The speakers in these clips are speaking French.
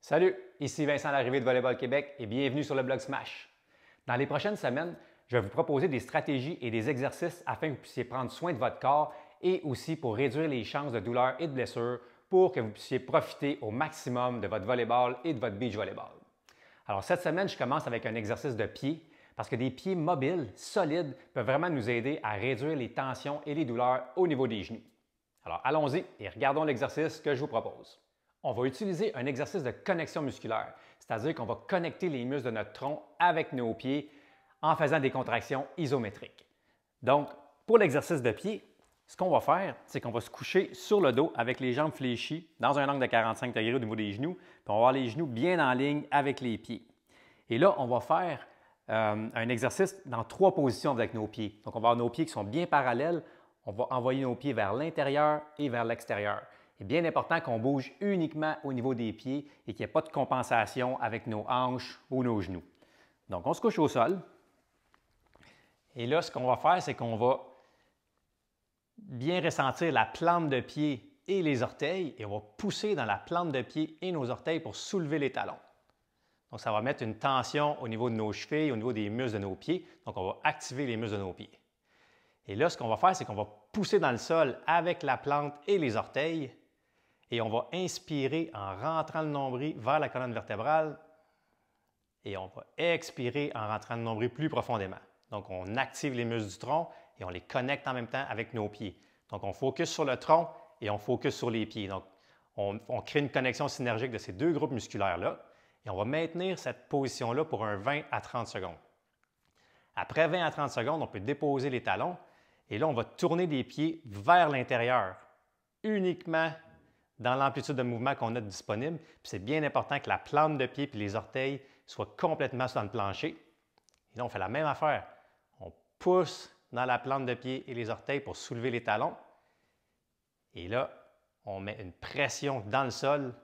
Salut, ici Vincent Larrivée de Volleyball Québec et bienvenue sur le blog Smash. Dans les prochaines semaines, je vais vous proposer des stratégies et des exercices afin que vous puissiez prendre soin de votre corps et aussi pour réduire les chances de douleurs et de blessures pour que vous puissiez profiter au maximum de votre volleyball et de votre beach volleyball. Alors cette semaine, je commence avec un exercice de pied parce que des pieds mobiles, solides, peuvent vraiment nous aider à réduire les tensions et les douleurs au niveau des genoux. Alors allons-y et regardons l'exercice que je vous propose. On va utiliser un exercice de connexion musculaire, c'est-à-dire qu'on va connecter les muscles de notre tronc avec nos pieds en faisant des contractions isométriques. Donc, pour l'exercice de pied, ce qu'on va faire, c'est qu'on va se coucher sur le dos avec les jambes fléchies dans un angle de 45 degrés au niveau des genoux, puis on va avoir les genoux bien en ligne avec les pieds. Et là, on va faire un exercice dans 3 positions avec nos pieds. Donc, on va avoir nos pieds qui sont bien parallèles, on va envoyer nos pieds vers l'intérieur et vers l'extérieur. Il est bien important qu'on bouge uniquement au niveau des pieds et qu'il n'y ait pas de compensation avec nos hanches ou nos genoux. Donc, on se couche au sol. Et là, ce qu'on va faire, c'est qu'on va bien ressentir la plante de pied et les orteils et on va pousser dans la plante de pied et nos orteils pour soulever les talons. Donc, ça va mettre une tension au niveau de nos chevilles, au niveau des muscles de nos pieds. Donc, on va activer les muscles de nos pieds. Et là, ce qu'on va faire, c'est qu'on va pousser dans le sol avec la plante et les orteils. Et on va inspirer en rentrant le nombril vers la colonne vertébrale et on va expirer en rentrant le nombril plus profondément. Donc, on active les muscles du tronc et on les connecte en même temps avec nos pieds. Donc, on focus sur le tronc et on focus sur les pieds. Donc, on crée une connexion synergique de ces deux groupes musculaires-là et on va maintenir cette position-là pour un 20 à 30 secondes. Après 20 à 30 secondes, on peut déposer les talons et là, on va tourner les pieds vers l'intérieur, uniquement dans l'amplitude de mouvement qu'on a disponible. C'est bien important que la plante de pied et les orteils soient complètement sur le plancher. Et là, on fait la même affaire. On pousse dans la plante de pied et les orteils pour soulever les talons. Et là, on met une pression dans le sol.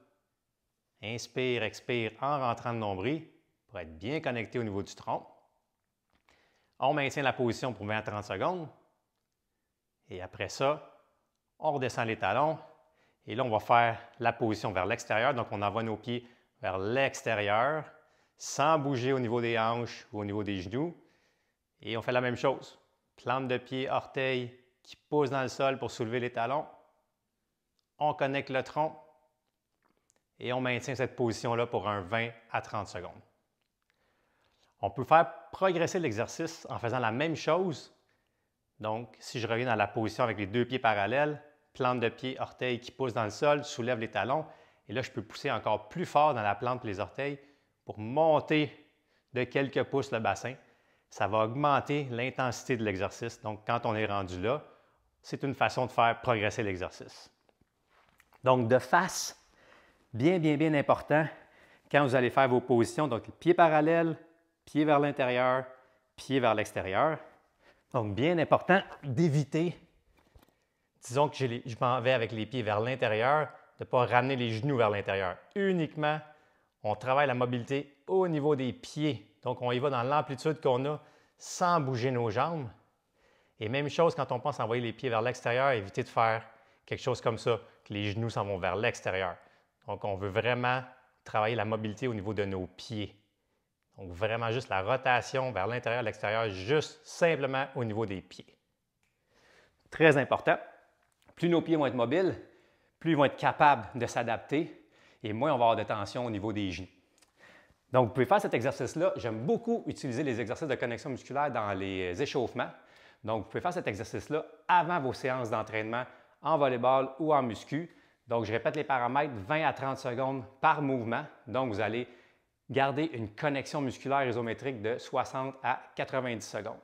Inspire, expire en rentrant le nombril pour être bien connecté au niveau du tronc. On maintient la position pour 20 à 30 secondes. Et après ça, on redescend les talons. Et là, on va faire la position vers l'extérieur. Donc, on envoie nos pieds vers l'extérieur sans bouger au niveau des hanches ou au niveau des genoux. Et on fait la même chose. Plante de pied, orteil qui pousse dans le sol pour soulever les talons. On connecte le tronc et on maintient cette position-là pour un 20 à 30 secondes. On peut faire progresser l'exercice en faisant la même chose. Donc, si je reviens dans la position avec les deux pieds parallèles, plante de pied, orteil qui pousse dans le sol, soulève les talons. Et là, je peux pousser encore plus fort dans la plante et les orteils pour monter de quelques pouces le bassin. Ça va augmenter l'intensité de l'exercice. Donc, quand on est rendu là, c'est une façon de faire progresser l'exercice. Donc, de face, bien important quand vous allez faire vos positions. Donc, pied parallèle, pied vers l'intérieur, pied vers l'extérieur. Donc, bien important d'éviter. Disons que je m'en vais avec les pieds vers l'intérieur, de ne pas ramener les genoux vers l'intérieur. Uniquement, on travaille la mobilité au niveau des pieds. Donc, on y va dans l'amplitude qu'on a sans bouger nos jambes. Et même chose quand on pense envoyer les pieds vers l'extérieur, éviter de faire quelque chose comme ça, que les genoux s'en vont vers l'extérieur. Donc, on veut vraiment travailler la mobilité au niveau de nos pieds. Donc, vraiment juste la rotation vers l'intérieur, l'extérieur, juste simplement au niveau des pieds. Très important. Plus nos pieds vont être mobiles, plus ils vont être capables de s'adapter et moins on va avoir de tension au niveau des genoux. Donc, vous pouvez faire cet exercice-là. J'aime beaucoup utiliser les exercices de connexion musculaire dans les échauffements. Donc, vous pouvez faire cet exercice-là avant vos séances d'entraînement en volleyball ou en muscu. Donc, je répète les paramètres, 20 à 30 secondes par mouvement. Donc, vous allez garder une connexion musculaire isométrique de 60 à 90 secondes.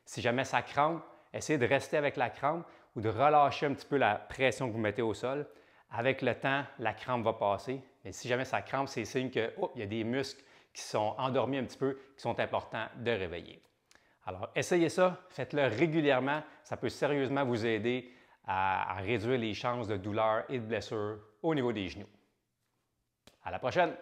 Si jamais ça crampe, essayez de rester avec la crampe ou de relâcher un petit peu la pression que vous mettez au sol. Avec le temps, la crampe va passer. Mais si jamais ça crampe, c'est signe qu'il y a des muscles qui sont endormis un petit peu, qui sont importants de réveiller. Alors, essayez ça, faites-le régulièrement. Ça peut sérieusement vous aider à réduire les chances de douleur et de blessure au niveau des genoux. À la prochaine!